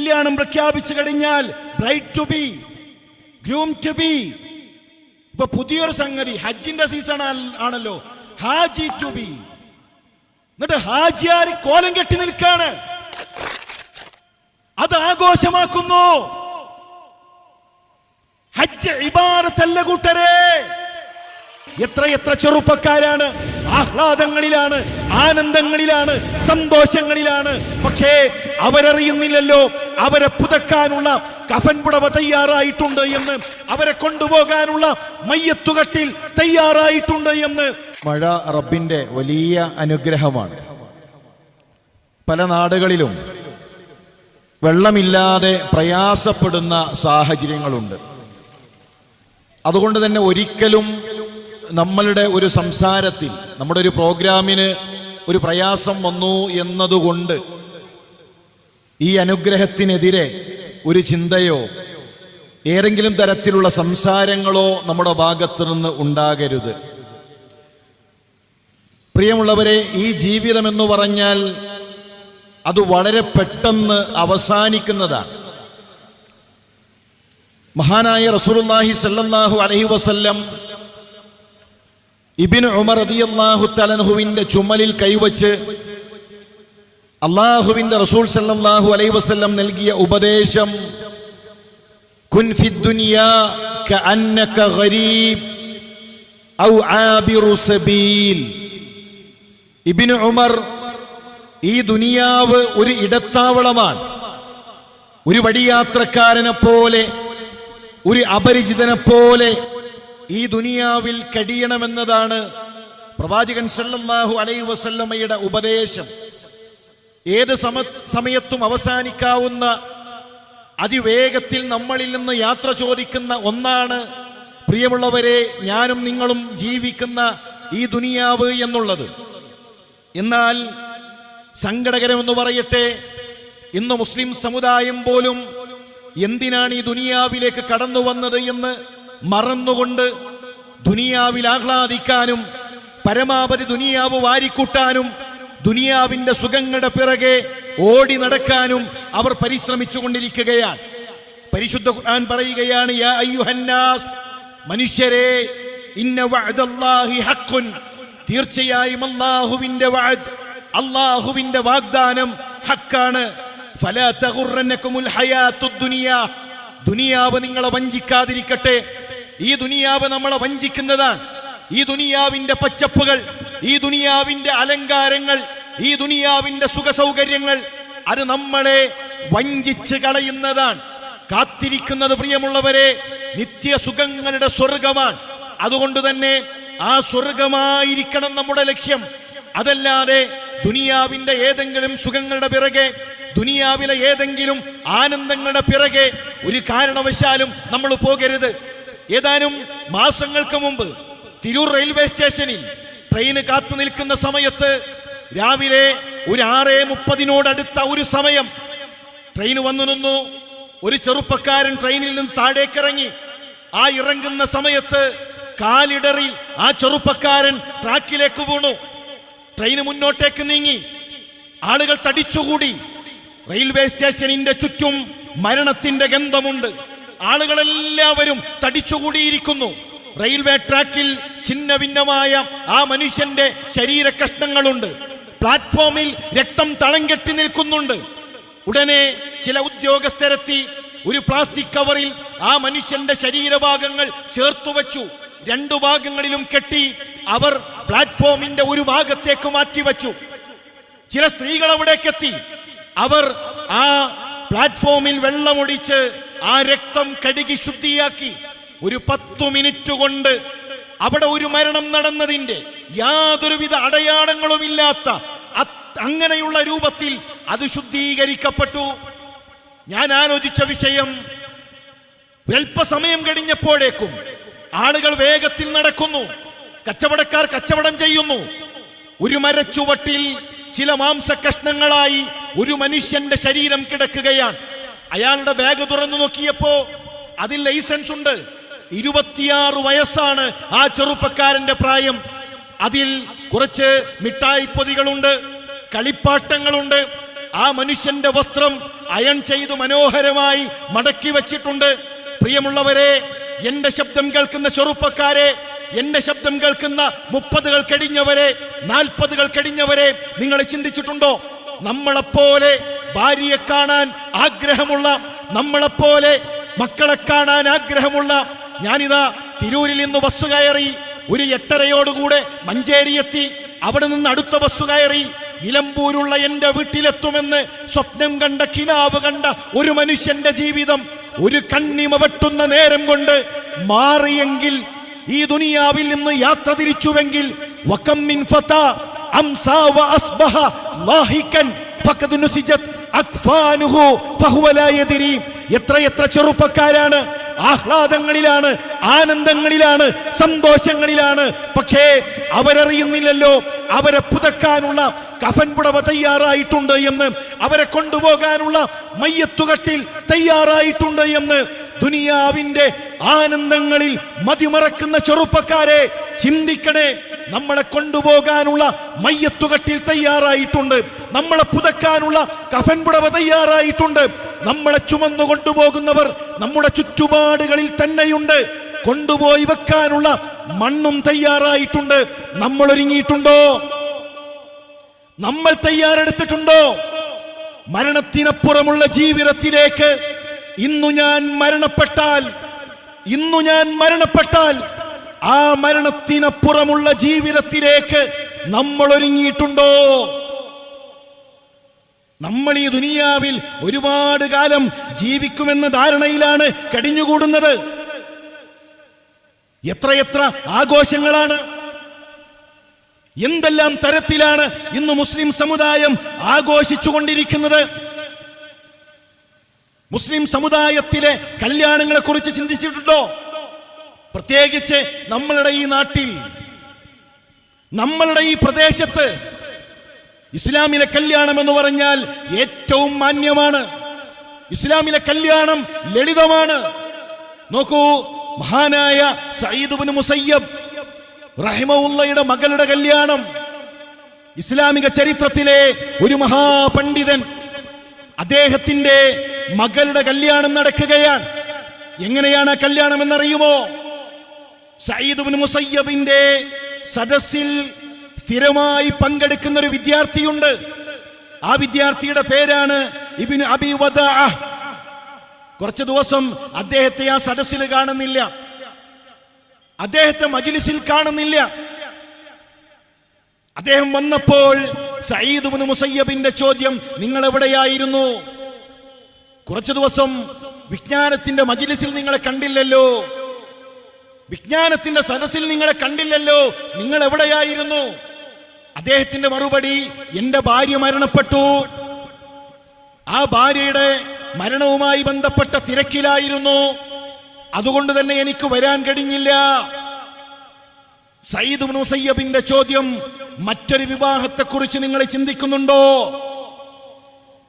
കല്യാണം പ്രഖ്യാപിച്ചു കഴിഞ്ഞാൽ bride to be, groom to be. ഇപ്പൊ പുതിയൊരു സംഗതി, ഹജ്ജിന്റെ സീസൺ ആണല്ലോ, ഹാജി ടു ബി. എന്നിട്ട് ഹാജിയാർ കോലം കെട്ടി നിൽക്കാണ്, അത് ആഘോഷമാക്കുന്നു. ഹജ്ജ് ഇബാദത്തല്ല കൂട്ടരെ. എത്ര ചെറുപ്പക്കാരാണ് ആഹ്ലാദങ്ങളിലാണ്, ആനന്ദങ്ങളിലാണ്, സന്തോഷങ്ങളിലാണ്. പക്ഷേ അവരറിയുന്നില്ലല്ലോ അവരെ പുതക്കാനുള്ള കഫൻ പുടവ തയ്യാറായിട്ടുണ്ട് എന്ന്, അവരെ കൊണ്ടുപോകാനുള്ള മയ്യത്തുകട്ടിൽ തയ്യാറായിട്ടുണ്ട് എന്ന്. മഴ റബ്ബിന്റെ വലിയ അനുഗ്രഹമാണ്. പല നാടുകളിലും വെള്ളമില്ലാതെ പ്രയാസപ്പെടുന്ന സാഹചര്യങ്ങളുണ്ട്. അതുകൊണ്ട് തന്നെ ഒരിക്കലും നമ്മളുടെ ഒരു സംസാരത്തിൽ, നമ്മുടെ ഒരു പ്രോഗ്രാമിന് ഒരു പ്രയാസം വന്നു എന്നതുകൊണ്ട് ഈ അനുഗ്രഹത്തിനെതിരെ ഒരു ചിന്തയോ ഏതെങ്കിലും തരത്തിലുള്ള സംസാരങ്ങളോ നമ്മുടെ ഭാഗത്തു നിന്ന് ഉണ്ടാകരുത്. പ്രിയമുള്ളവരെ, ഈ ജീവിതം എന്ന് പറഞ്ഞാൽ അത് വളരെ പെട്ടെന്ന് അവസാനിക്കുന്നതാണ്. മഹാനായ റസൂലുള്ളാഹി സ്വല്ലല്ലാഹു അലൈഹി വസല്ലം ഇബ്നു ഉമർ റളിയല്ലാഹു തആല അൻഹുവിന്റെ ചുമലിൽ കൈവച്ച് അല്ലാഹുവിന്റെ റസൂൽ സ്വല്ലല്ലാഹു അലൈഹി വസല്ലം നൽകിയ ഉപദേശം, കുൻ ഫിദ് ദുനിയാ കഅന്നക ഗരീബ് ഔ ആബിറു സബീൽ. ഇബ്നു ഉമർ, ഈ ദുനിയാവ് ഒരു ഇടത്താവളമാണ്. ഒരു വഴിയാത്രക്കാരനെ പോലെ, ഒരു അപരിചിതനെ പോലെ ഈ ദുനിയാവിൽ കഴിയണമെന്നതാണ് പ്രവാചകൻ സല്ലല്ലാഹു അലൈഹി വസല്ലമയുടെ ഉപദേശം. ഏത് സമയത്തും അവസാനിക്കാവുന്ന, അതിവേഗത്തിൽ നമ്മളിൽ നിന്ന് യാത്ര ചോദിക്കുന്ന ഒന്നാണ് പ്രിയമുള്ളവരെ ഞാനും നിങ്ങളും ജീവിക്കുന്ന ഈ ദുനിയാവ് എന്നുള്ളത്. എന്നാൽ സങ്കടകരമെന്ന് പറയട്ടെ, ഇന്ന് മുസ്ലിം സമുദായം പോലും എന്തിനാണ് ഈ ദുനിയാവിലേക്ക് കടന്നു വന്നത് എന്ന് മറന്നുകൊണ്ട് ദുനിയാവിൽ ആഹ്ലാദിക്കാനും പരമാവധി ദുനിയാവ് വാരിക്കൂട്ടാനും ദുനിയാവിന്റെ സുഖങ്ങളുടെ പിറകെ ഓടി നടക്കാനും അവർ പരിശ്രമിച്ചു കൊണ്ടിരിക്കുകയാണ്. പരിശുദ്ധ ഖുർആൻ പറയുകയാണ്, യാ അയ്യുഹന്നാസ്, മനുഷ്യരെ, ഇന്ന വഅദല്ലാഹി ഹഖ്ഖുൻ, തീർച്ചയായും അല്ലാഹുവിന്റെ വഅദ്, അല്ലാഹുവിന്റെ വാഗ്ദാനം ഹക്കാണ്. ഫലാ തഗുറന്നകുമുൽ ഹയാത്തുദ് ദുനിയാ, ദുനിയാവ് നിങ്ങളെ വഞ്ചിക്കാതിരിക്കട്ടെ. ഈ ദുനിയാവ് നമ്മളെ വഞ്ചിക്കുന്നതാണ്. ഈ ദുനിയാവിന്റെ പച്ചപ്പുകൾ, ഈ ദുനിയാവിന്റെ അലങ്കാരങ്ങൾ, ഈ ദുനിയാവിന്റെ സുഖസൗകര്യങ്ങൾ, അത് നമ്മളെ വഞ്ചിച്ച് കളയുന്നതാണ്. കാത്തിരിക്കുന്നത് പ്രിയമുള്ളവരെ നിത്യസുഖങ്ങളുടെ സ്വർഗമാണ്. അതുകൊണ്ട് തന്നെ ആ സ്വർഗമായിരിക്കണം നമ്മുടെ ലക്ഷ്യം. അതല്ലാതെ ദുനിയാവിന്റെ ഏതെങ്കിലും സുഖങ്ങളുടെ പിറകെ, ദുനിയാവിലെ ഏതെങ്കിലും ആനന്ദങ്ങളുടെ പിറകെ ഒരു കാരണവശാലും നമ്മൾ പോകരുത്. ഏതാനും മാസങ്ങൾക്ക് മുമ്പ് തിരൂർ റെയിൽവേ സ്റ്റേഷനിൽ ട്രെയിന് കാത്തു നിൽക്കുന്ന സമയത്ത് രാവിലെ ഒരു 6:30 ഒരു സമയം ട്രെയിൻ വന്നു നിന്നു. ഒരു ചെറുപ്പക്കാരൻ ട്രെയിനിൽ നിന്ന് താഴേക്കിറങ്ങി. ആ ഇറങ്ങുന്ന സമയത്ത് കാലിടറി ആ ചെറുപ്പക്കാരൻ ട്രാക്കിലേക്ക് വീണു. ട്രെയിന് മുന്നോട്ടേക്ക് നീങ്ങി, ആളുകൾ തടിച്ചുകൂടി. റെയിൽവേ സ്റ്റേഷനിന്റെ ചുറ്റും മരണത്തിന്റെ ഗന്ധമുണ്ട്. ആളുകളെല്ലാവരും തടിച്ചുകൂടിയിരിക്കുന്നു. റെയിൽവേ ട്രാക്കിൽ ഛിന്ന ഭിന്നമായ ആ മനുഷ്യന്റെ ശരീര കഷ്ണങ്ങളുണ്ട്. പ്ലാറ്റ്ഫോമിൽ രക്തം തളം കെട്ടി നിൽക്കുന്നുണ്ട്. ഉടനെ ചില ഉദ്യോഗസ്ഥരെത്തി ഒരു പ്ലാസ്റ്റിക് കവറിൽ ആ മനുഷ്യന്റെ ശരീരഭാഗങ്ങൾ ചേർത്തുവച്ചു. 2 ഭാഗങ്ങളിലും കെട്ടി അവർ പ്ലാറ്റ്ഫോമിന്റെ ഒരു ഭാഗത്തേക്ക് മാറ്റിവെച്ചു. ചില സ്ത്രീകൾ അവിടേക്കെത്തി. അവർ ആ പ്ലാറ്റ്ഫോമിൽ വെള്ളമൊഴിച്ച് ആ രക്തം കഴുകി ശുദ്ധിയാക്കി. ഒരു 10 മിനിറ്റ് കൊണ്ട് അവിടെ ഒരു മരണം നടന്നതിന്റെ യാതൊരുവിധ അടയാളങ്ങളും ഇല്ലാത്ത അങ്ങനെയുള്ള രൂപത്തിൽ അത് ശുദ്ധീകരിക്കപ്പെട്ടു. ഞാൻ ആലോചിച്ച വിഷയം, അല്പസമയം കഴിഞ്ഞപ്പോഴേക്കും ആളുകൾ വേഗത്തിൽ നടക്കുന്നു, കച്ചവടക്കാർ കച്ചവടം ചെയ്യുന്നു. ഒരു മരച്ചുവട്ടിൽ ചില മാംസകഷ്ണങ്ങളായി ഒരു മനുഷ്യന്റെ ശരീരം കിടക്കുകയാണ്. അയാളുടെ ബാഗ് തുറന്നു നോക്കിയപ്പോ അതിൽ ലൈസൻസ് ഉണ്ട്. 26 വയസ്സാണ് ആ ചെറുപ്പക്കാരന്റെ പ്രായം. അതിൽ കുറച്ച് മിഠായി പൊതികളുണ്ട്, കളിപ്പാട്ടങ്ങളുണ്ട്, ആ മനുഷ്യന്റെ വസ്ത്രം അയൺ ചെയ്തു മനോഹരമായി മടക്കി വച്ചിട്ടുണ്ട്. പ്രിയമുള്ളവരെ, എന്റെ ശബ്ദം കേൾക്കുന്ന ചെറുപ്പക്കാരെ, എന്റെ ശബ്ദം കേൾക്കുന്ന 30-കൾ കഴിഞ്ഞവരെ, 40-കൾ കഴിഞ്ഞവരെ, നിങ്ങൾ ചിന്തിച്ചിട്ടുണ്ടോ? നമ്മളെപ്പോലെ ഭാര്യയെ കാണാൻ ആഗ്രഹമുള്ള, നമ്മളെപ്പോലെ മക്കളെ കാണാൻ ആഗ്രഹമുള്ള, ഞാനിതാ തിരൂരിൽ നിന്ന് ബസ് കയറി, ഒരു 8:30യോടുകൂടെ മഞ്ചേരി എത്തി. അവിടെ നിന്ന് അടുത്ത ബസ് കയറി നിലമ്പൂരുള്ള എന്റെ വീട്ടിലെത്തുമെന്ന് സ്വപ്നം കണ്ട, കിനാവ് കണ്ട ഒരു മനുഷ്യന്റെ ജീവിതം ഒരു കണ്ണിമ വെട്ടുന്ന നേരം കൊണ്ട് മാറിയെങ്കിൽ, ഈ ദുനിയാവിൽ നിന്ന് യാത്ര തിരിച്ചുവെങ്കിൽ, വകം മിൻ ഫതാ അംസാ വഅസ്ബഹ ലാഹികൻ ഫഖദ് നുസിജത് അക്ഫാനുഹു ഫഹുവ ലാ യദ്രി. എത്ര ചെറുപ്പക്കാരാണ് ആഹ്ലാദങ്ങളിലാണ്, ആനന്ദങ്ങളിലാണ്, സന്തോഷങ്ങളിലാണ്. പക്ഷേ അവരറിയുന്നില്ലല്ലോ അവരെ പുതക്കാനുള്ള കഫൻ പുടവ തയ്യാറായിട്ടുണ്ട് എന്ന്, അവരെ കൊണ്ടുപോകാനുള്ള മയ്യത്തുകട്ടിൽ തയ്യാറായിട്ടുണ്ട് എന്ന്. ദുനിയാവിന്റെ ആനന്ദങ്ങളിൽ മതിമറക്കുന്ന ചെറുപ്പക്കാരെ, ചിന്തിക്കണേ. നമ്മളെ കൊണ്ടുപോകാനുള്ള മയ്യത്തുകട്ടിൽ തയ്യാറായിട്ടുണ്ട്, നമ്മളെ പുതക്കാനുള്ള കഫൻ പുടവ തയ്യാറായിട്ടുണ്ട്. നമ്മളെ ചുമന്നു കൊണ്ടുപോകുന്നവർ നമ്മുടെ ചുറ്റുപാടുകളിൽ തന്നെയുണ്ട്. കൊണ്ടുപോയി വെക്കാനുള്ള മണ്ണും തയ്യാറായിട്ടുണ്ട്. നമ്മൾ ഒരുങ്ങിയിട്ടുണ്ടോ? നമ്മൾ തയ്യാറെടുത്തിട്ടുണ്ടോ? മരണത്തിനപ്പുറമുള്ള ജീവിതത്തിലേക്ക് ഇന്നു ഞാൻ മരണപ്പെട്ടാൽ ആ മരണത്തിനപ്പുറമുള്ള ജീവിതത്തിലേക്ക് നമ്മൾ ഒരുങ്ങിയിട്ടുണ്ടോ? നമ്മൾ ഈ ദുനിയാവിൽ ഒരുപാട് കാലം ജീവിക്കുമെന്ന ധാരണയിലാണ് കഴിഞ്ഞുകൂടുന്നത്. എത്രയെത്ര ആഘോഷങ്ങളാണ്, എന്തെല്ലാം തരത്തിലാണ് ഇന്ന് മുസ്ലിം സമുദായം ആഘോഷിച്ചുകൊണ്ടിരിക്കുന്നത്. മുസ്ലിം സമുദായത്തിലെ കല്യാണങ്ങളെ കുറിച്ച് ചിന്തിച്ചിട്ടുണ്ടോ? പ്രത്യേകിച്ച് നമ്മളുടെ ഈ നാട്ടിൽ, നമ്മളുടെ ഈ പ്രദേശത്ത് ഇസ്ലാമിലെ കല്യാണം എന്ന് പറഞ്ഞാൽ ഏറ്റവും മാന്യമാണ്. ഇസ്ലാമിലെ കല്യാണം ലളിതമാണ്. നോക്കൂ, മഹാനായ സഈദ് ഇബ്നു മുസയ്യബ് റഹിമഹുള്ളയുടെ മകളുടെ കല്യാണം, ഇസ്ലാമിക ചരിത്രത്തിലെ ഒരു മഹാപണ്ഡിതൻ, അദ്ദേഹത്തിന്റെ മകളുടെ കല്യാണം നടക്കുകയാണ്. എങ്ങനെയാണ് ആ കല്യാണം എന്നറിയുമോ? സഈദ് ഇബ്നു മുസയ്യബിന്റെ സദസ്സിൽ സ്ഥിരമായി പങ്കെടുക്കുന്ന ഒരു വിദ്യാർത്ഥിയുണ്ട്. ആ വിദ്യാർത്ഥിയുടെ പേരാണ് ഇബ്നു അബി വദാഅ. കുറച്ചു ദിവസം അദ്ദേഹത്തെ ആ സദസ്സിൽ കാണുന്നില്ല, അദ്ദേഹത്തെ മജ്ലിസിൽ കാണുന്നില്ല. അദ്ദേഹം വന്നപ്പോൾ സഈദ് ഇബ്നു മുസയ്യബിന്റെ ചോദ്യം, നിങ്ങൾ എവിടെയായിരുന്നു? കുറച്ചു ദിവസം വിജ്ഞാനത്തിന്റെ മജ്ലിസിൽ നിങ്ങളെ കണ്ടില്ലല്ലോ, വിജ്ഞാനത്തിന്റെ സദസ്സിൽ നിങ്ങളെ കണ്ടില്ലല്ലോ, നിങ്ങൾ എവിടെയായിരുന്നു? അദ്ദേഹത്തിന്റെ മറുപടി, എന്റെ ഭാര്യ മരണപ്പെട്ടു, ആ ഭാര്യയുടെ മരണവുമായി ബന്ധപ്പെട്ട തിരക്കിലായിരുന്നു, അതുകൊണ്ട് തന്നെ എനിക്ക് വരാൻ കഴിഞ്ഞില്ല. സഈദ് ഇബ്നു മുസയ്യബിന്റെ ചോദ്യം, മറ്റൊരു വിവാഹത്തെക്കുറിച്ച് നിങ്ങൾ ചിന്തിക്കുന്നുണ്ടോ?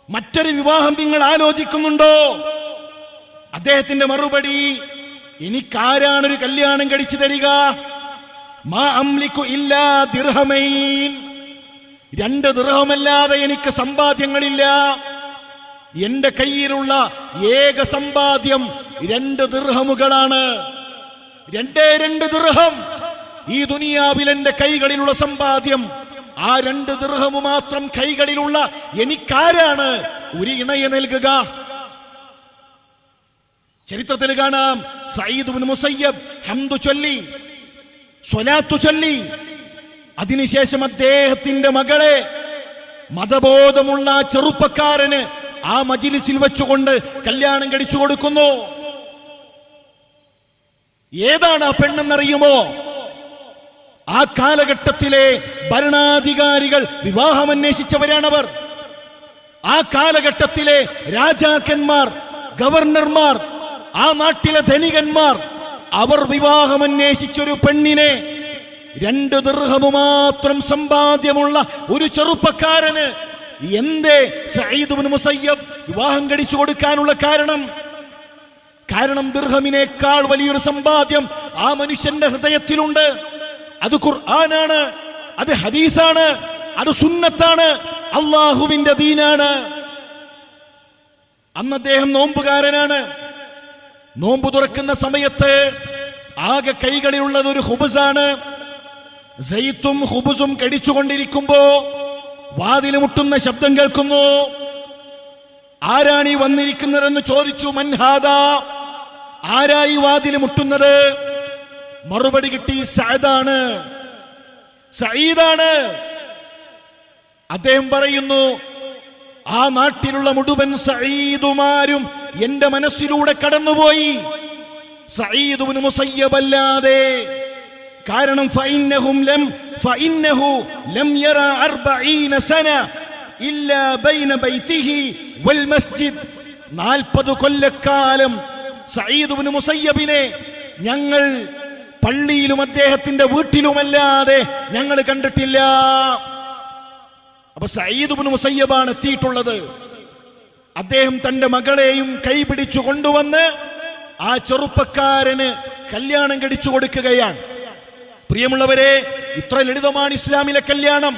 മറ്റൊരു വിവാഹം നിങ്ങൾ ആലോചിക്കുന്നുണ്ടോ? അദ്ദേഹത്തിന്റെ മറുപടി, എനിക്കാരാണ് ഒരു കല്യാണം കഴിച്ചു തരിക? മാ അംലികു ഇല്ലാ ദിർഹമൈൻ, 2 ദിർഹമല്ലാതെ എനിക്ക് സമ്പാദ്യങ്ങളില്ല. എന്റെ കയ്യിലുള്ള ഏക സമ്പാദ്യം 2 ദിർഹമുകളാണ്. 2 ദിർഹം ഈ ദുനിയാവിൽ എന്റെ കൈകളിലുള്ള സമ്പാദ്യം. ആ 2 ദിർഹം മാത്രം കൈകളിലുള്ള എനിക്കാരാണ് ഒരു ഇണയെ നൽകുക? ചരിത്രത്തിൽ കാണാം, സഈദ് ഇബ്നു മുസയ്യബ് ഹംദു ചൊല്ലി, സ്വലാത്തു ചൊല്ലി, അതിനുശേഷം അദ്ദേഹത്തിന്റെ മകളെ മതബോധമുള്ള ചെറുപ്പക്കാരന് ആ മജ്ലിസിൽ വെച്ചുകൊണ്ട് കല്യാണം കഴിച്ചു കൊടുക്കുന്നു. ഏതാണ് ആ പെണ്ണെന്നറിയുമോ? ആ കാലഘട്ടത്തിലെ ഭരണാധികാരികൾ വിവാഹം അന്വേഷിച്ചവരാണവർ. ആ കാലഘട്ടത്തിലെ രാജാക്കന്മാർ, ഗവർണർമാർ, ആ നാട്ടിലെ ധനികന്മാർ, അവർ വിവാഹം അന്വേഷിച്ചൊരു പെണ്ണിനെ 2 ദിർഹം മാത്രം സമ്പാദ്യമുള്ള ഒരു ചെറുപ്പക്കാരന് എന്തേ സഈദ് ഇബ്നു മുസയ്യബ് വിവാഹം കഴിച്ചു കൊടുക്കാനുള്ള കാരണം ദിർഹമിനേക്കാൾ വലിയൊരു സമ്പാദ്യം ആ മനുഷ്യന്റെ ഹൃദയത്തിലുണ്ട്. അത് ഖുർആനാണ്, അത് ഹദീസാണ്. അത് സുന്നത്താണ്, അള്ളാഹുവിന്റെ ദീനാണ്. അന്ന് അദ്ദേഹം നോമ്പുകാരനാണ്. നോമ്പ് തുറക്കുന്ന സമയത്ത് ആകെ കൈകളിലുള്ളത് ഒരു ഹുബസാണ്. സൈത്തും ഹുബസും കടിച്ചുകൊണ്ടിരിക്കുമ്പോ വാതിൽ മുട്ടുന്ന ശബ്ദം കേൾക്കുന്നു. ആരാണീ വന്നിരിക്കുന്നതെന്ന് ചോദിച്ചു. മൻഹാദാ, ആരായി വാതിൽ മുട്ടുന്നത്? മറുപടി കിട്ടി, സഅദാണ്, സഈദാണ്. അദ്ദേഹം പറയുന്നു, ആ നാട്ടിലുള്ള മുഴുവൻ സഈദുമാരും എന്റെ മനസ്സിലൂടെ കടന്നുപോയി, സഈദ് ഇബ്നു മുസയ്യബ് അല്ലാതെ. കാരണം ഫഇന്നഹു ലം യറ 40 സന ഇല്ലാ ബൈന ബൈതിഹി വൽ മസ്ജിദ്. 40 കൊല്ലക്കാലം സഈദ് ഇബ്നു മുസയ്യബിനെ ഞങ്ങൾ പള്ളിയിലും അദ്ദേഹത്തിന്റെ വീട്ടിലുമല്ലാതെ ഞങ്ങൾ കണ്ടിട്ടില്ല. അപ്പൊ സഈദ് ഇബ്നു മുസയ്യബാണ് എത്തിയിട്ടുള്ളത്. അദ്ദേഹം തന്റെ മകളെയും കൈപിടിച്ചു കൊണ്ടുവന്ന് ആ ചെറുപ്പക്കാരന് കല്യാണം കഴിച്ചു കൊടുക്കുകയാണ്. പ്രിയമുള്ളവരെ, ഇത്ര ലളിതമാണ് ഇസ്ലാമിലെ കല്യാണം,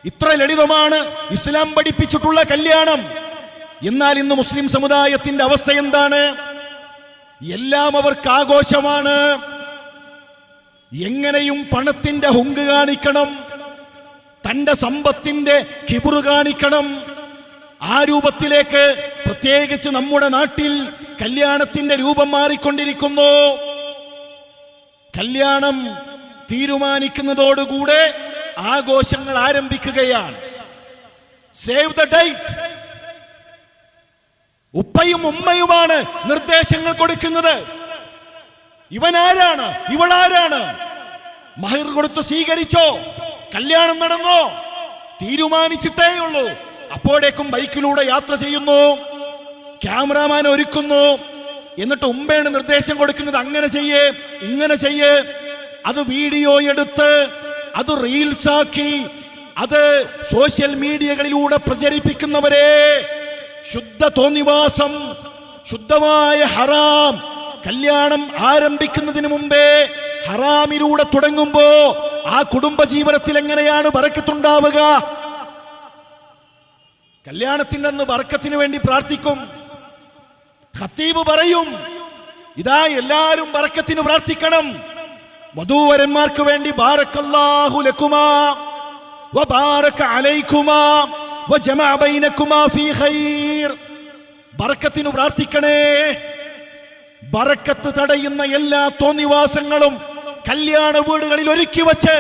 ഇത്ര ലളിതമാണ് ഇസ്ലാം പഠിപ്പിച്ചിട്ടുള്ള കല്യാണം. എന്നാൽ ഇന്ന് മുസ്ലിം സമുദായത്തിന്റെ അവസ്ഥ എന്താണ്? എല്ലാം അവർക്ക് ആഘോഷമാണ്. എങ്ങനെയും പണത്തിന്റെ ഹുങ്ക് കാണിക്കണം, തന്റെ സമ്പത്തിന്റെ കിബുറ് കാണിക്കണം. ആ രൂപത്തിലേക്ക് പ്രത്യേകിച്ച് നമ്മുടെ നാട്ടിൽ കല്യാണത്തിന്റെ രൂപം മാറിക്കൊണ്ടിരിക്കുന്നു. കല്യാണം തീരുമാനിക്കുന്നതോടുകൂടെ ആഘോഷങ്ങൾ ആരംഭിക്കുകയാണ്. Save the date. ഉപ്പയും ഉമ്മയുമാണ് നിർദ്ദേശങ്ങൾ കൊടുക്കുന്നത്. ഇവനാരാണ്, ഇവളാരാണ്, മഹർ കൊടുത്ത് സ്വീകരിച്ചോ, കല്യാണം നടന്നോ, തീരുമാനിച്ചിട്ടേ ഉള്ളൂ. അപ്പോഴേക്കും ബൈക്കിലൂടെ യാത്ര ചെയ്യുന്നു, ക്യാമറാമാൻ ഒരുക്കുന്നു, എന്നിട്ട് ഉമ്മയാണ് നിർദ്ദേശം കൊടുക്കുന്നത്, അങ്ങനെ ചെയ്യേ, ഇങ്ങനെ ചെയ്യേ. അത് വീഡിയോ എടുത്ത് അത് റീൽസ് ആക്കി അത് സോഷ്യൽ മീഡിയകളിലൂടെ പ്രചരിപ്പിക്കുന്നവരെ, ശുദ്ധ തോന്നിവാസം, ശുദ്ധമായ ഹറാം. കല്യാണം ആരംഭിക്കുന്നതിന് മുമ്പേ ഹറാമിലൂടെ തുടങ്ങുമ്പോ ആ കുടുംബ ജീവിതത്തിൽ എങ്ങനെയാണ് ബറക്കത്തുണ്ടാവുക? കല്യാണത്തിന്റെ അന്ന് ബറക്കത്തിന് വേണ്ടി പ്രാർത്ഥിക്കും. ഖത്തീബ് പറയും, ഇതാ എല്ലാരും ബറക്കത്തിന് പ്രാർത്ഥിക്കണം. വധൂവരന്മാർക്ക് വേണ്ടി ബാറക്കല്ലാഹു ലക്കുമാ വബാറക അലൈക്കുമാ വജമഅ ബൈനക്കുമാ ഫീ ഖൈർ. ബറക്കത്തിന് പ്രാർത്ഥിക്കണേ. ബറക്കത്ത് തടയുന്ന എല്ലാ തോന്നിവാസങ്ങളും കല്യാണ വീടുകളിൽ ഒരുക്കി വച്ച്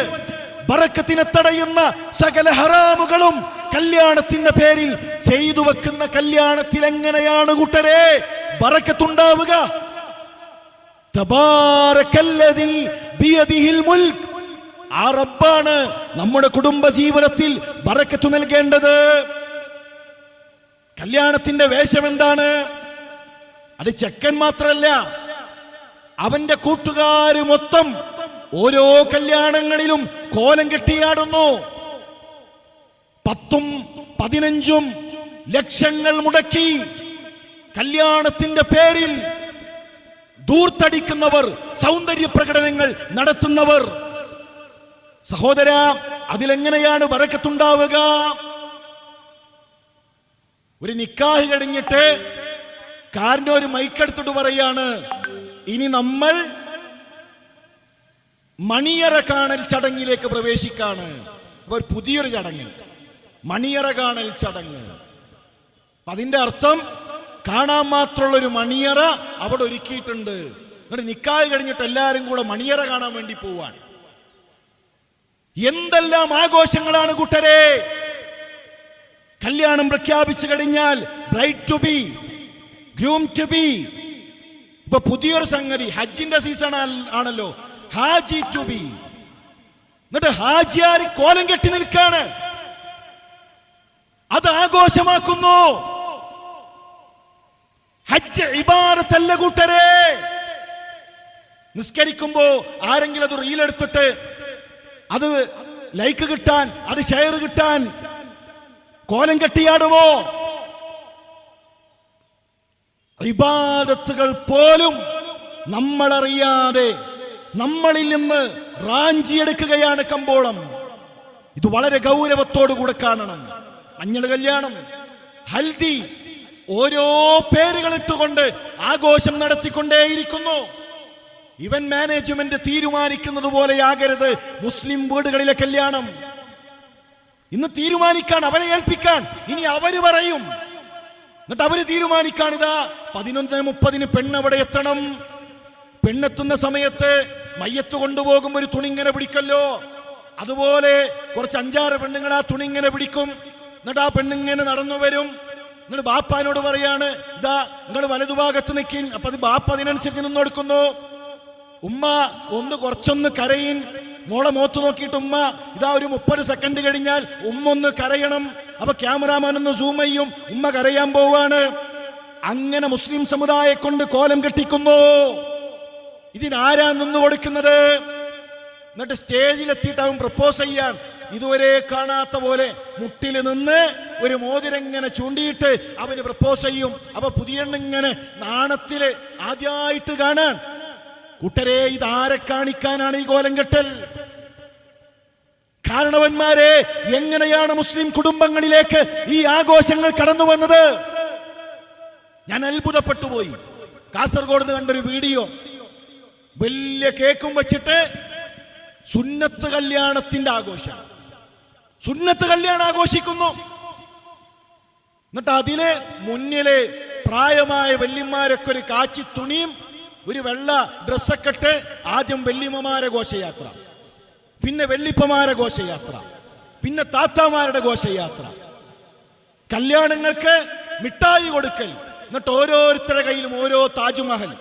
ബറക്കത്തിനെ തടയുന്ന സകല ഹറാമുകളും കല്യാണത്തിന്റെ പേരിൽ ചെയ്തു വെക്കുന്ന കല്യാണത്തിൽ എങ്ങനെയാണ് കൂട്ടരെ ബറക്കത്തുണ്ടാവുക? തബാറക്കല്ലദീ ബിയദിഹിൽ മുൽക്ക്. ആ റബ്ബാണ് നമ്മുടെ കുടുംബ ജീവിതത്തിൽ ബറക്കത്ത് നൽകേണ്ടത്. കല്യാണത്തിന്റെ വേഷം എന്താണ്? അത് ചെക്കൻ മാത്രല്ല, അവന്റെ കൂട്ടുകാര് മൊത്തം ഓരോ കല്യാണങ്ങളിലും കോലം കെട്ടിയാടുന്നു. 10ഉം 15ഉം ലക്ഷങ്ങൾ മുടക്കി കല്യാണത്തിന്റെ പേരിൽ ദൂർത്തടിക്കുന്നവർ, സൗന്ദര്യ പ്രകടനങ്ങൾ നടത്തുന്നവർ. സഹോദര, അതിലെങ്ങനെയാണ് ബറക്കത്തുണ്ടാവുക? ഒരു നിക്കാഹ് കഴിഞ്ഞിട്ട് കാറിന്റെ ഒരു മൈക്കെടുത്തിട്ട് പറയാണ്, ഇനി നമ്മൾ മണിയറ കാണൽ ചടങ്ങിലേക്ക് പ്രവേശിക്കാണ്. ഒരു പുതിയൊരു ചടങ്ങ്, മണിയറ കാണൽ ചടങ്ങ്. അതിന്റെ അർത്ഥം കാണാൻ മാത്രമുള്ള ഒരു മണിയറ അവിടെ ഒരുക്കിയിട്ടുണ്ട്. എന്നിട്ട് നിക്കാഹ് കഴിഞ്ഞിട്ട് എല്ലാരും കൂടെ മണിയറ കാണാൻ വേണ്ടി പോവാൻ. എന്തെല്ലാം ആഘോഷങ്ങളാണ് കൂട്ടരെ! കല്യാണം പ്രഖ്യാപിച്ചു കഴിഞ്ഞാൽ bride to be, groom to be. ഇപ്പൊ പുതിയൊരു സംഗതി, ഹജ്ജിന്റെ സീസൺ ആണല്ലോ, ഹാജി ടു ബി. എന്നിട്ട് ഹാജിയാർ കോലം കെട്ടി നിൽക്കാണ്, അത് ആഘോഷമാക്കുന്നു. ഹജ്ജ് ഇബാദത്തല്ല കൂട്ടരെ. നിസ്കരിക്കുമ്പോ ആരെങ്കിലും അത് റീലെടുത്തിട്ട് അത് ലൈക്ക് കിട്ടാൻ, അത് ഷെയർ കിട്ടാൻ കോലം കെട്ടിയാടുമോ? ഇബാദത്തുകൾ പോലും നമ്മളറിയാതെ നമ്മളിൽ നിന്ന് റാഞ്ചിയെടുക്കുകയാണ് കമ്പോളം. ഇത് വളരെ ഗൗരവത്തോടു കൂടെ കാണണം. മഞ്ഞൾ കല്യാണം, ഹൽദി, ഓരോ പേരുകൾ ഇട്ടുകൊണ്ട് ആഘോഷം നടത്തിക്കൊണ്ടേയിരിക്കുന്നു. ഇവന്റ് മാനേജ്മെന്റ് തീരുമാനിക്കുന്നത് പോലെയാകരുത് മുസ്ലിം വീടുകളിലെ കല്യാണം. ഇന്ന് തീരുമാനിക്കാൻ, അവരെ ഏൽപ്പിക്കാൻ, ഇനി അവര് പറയും, എന്നിട്ട് അവര് തീരുമാനിക്കാൻ. ഇതാ 11:30 പെണ്ണവിടെ എത്തണം. പെണ്ണെത്തുന്ന സമയത്ത് മയ്യത്ത് കൊണ്ടുപോകുമ്പോൾ ഒരു തുണിങ്ങനെ പിടിക്കല്ലോ, അതുപോലെ കുറച്ച് 5-6 പെണ്ണുങ്ങൾ ആ തുണിങ്ങനെ പിടിക്കും. എന്നിട്ട് ആ പെണ്ണിങ്ങനെ നടന്നു വരും. എന്നിട്ട് ബാപ്പാനോട് പറയാണ്, ഇതാ നിങ്ങൾ വലതുഭാഗത്ത് നിൽക്കിൻ. അപ്പൊ അത് ബാപ്പ അതിനനുസരിച്ച് നിന്ന് കൊടുക്കുന്നു. ഉമ്മ കുറച്ചൊന്ന് കരയിൻ. മോളെ മോത്ത് നോക്കിയിട്ട് ഉമ്മ ഇതാ ഒരു 30 സെക്കൻഡ് കഴിഞ്ഞാൽ ഉമ്മ ഒന്ന് കരയണം. അപ്പൊ ക്യാമറാമാൻ ഒന്ന് സൂം ചെയ്യും, ഉമ്മ കരയാൻ പോവാണ്. അങ്ങനെ മുസ്ലിം സമുദായെ കൊണ്ട് കോലം കെട്ടിക്കുന്നു. ഇതിനാരാ നിന്ന് കൊടുക്കുന്നത്? എന്നിട്ട് സ്റ്റേജിലെത്തിയിട്ട് അവൻ പ്രപ്പോസ് ചെയ്യാൻ ഇതുവരെ കാണാത്ത പോലെ മുട്ടിൽ നിന്ന് ഒരു മോതിരങ്ങനെ ചൂണ്ടിയിട്ട് അവന് പ്രപ്പോസ് ചെയ്യും. അപ്പൊ പുതിയണ്ണിങ്ങനെ നാണത്തില് ആദ്യമായിട്ട് കാണാൻ. കൂട്ടരെ, ഇതാരെ കാണിക്കാനാണ് ഈ കോലം കെട്ടൽ? കാരണവന്മാരെ, എങ്ങനെയാണ് മുസ്ലിം കുടുംബങ്ങളിലേക്ക് ഈ ആഘോഷങ്ങൾ കടന്നു വന്നത്? ഞാൻ അത്ഭുതപ്പെട്ടു പോയി. കാസർഗോഡ് നിന്ന് കണ്ടൊരു വീഡിയോ, വലിയ കേക്കും വെച്ചിട്ട് സുന്നത്ത് കല്യാണത്തിന്റെ ആഘോഷം, സുന്നത്ത് കല്യാണം ആഘോഷിക്കുന്നു. എന്നിട്ട് അതില് മുന്നില് പ്രായമായ വല്യന്മാരൊക്കെ ഒരു കാച്ചി തുണിയും ഒരു വെള്ള ഡ്രസ്സൊക്കെ ഇട്ട് ആദ്യം വല്യമ്മമാരെ ഘോഷയാത്ര, പിന്നെ വല്യപ്പമാരെ ഘോഷയാത്ര, പിന്നെ താത്താമാരുടെ ഘോഷയാത്ര, കല്യാണങ്ങൾക്ക് മിഠായി കൊടുക്കൽ. എന്നിട്ട് ഓരോരുത്തരുടെ കയ്യിലും ഓരോ താജ്മഹൽ,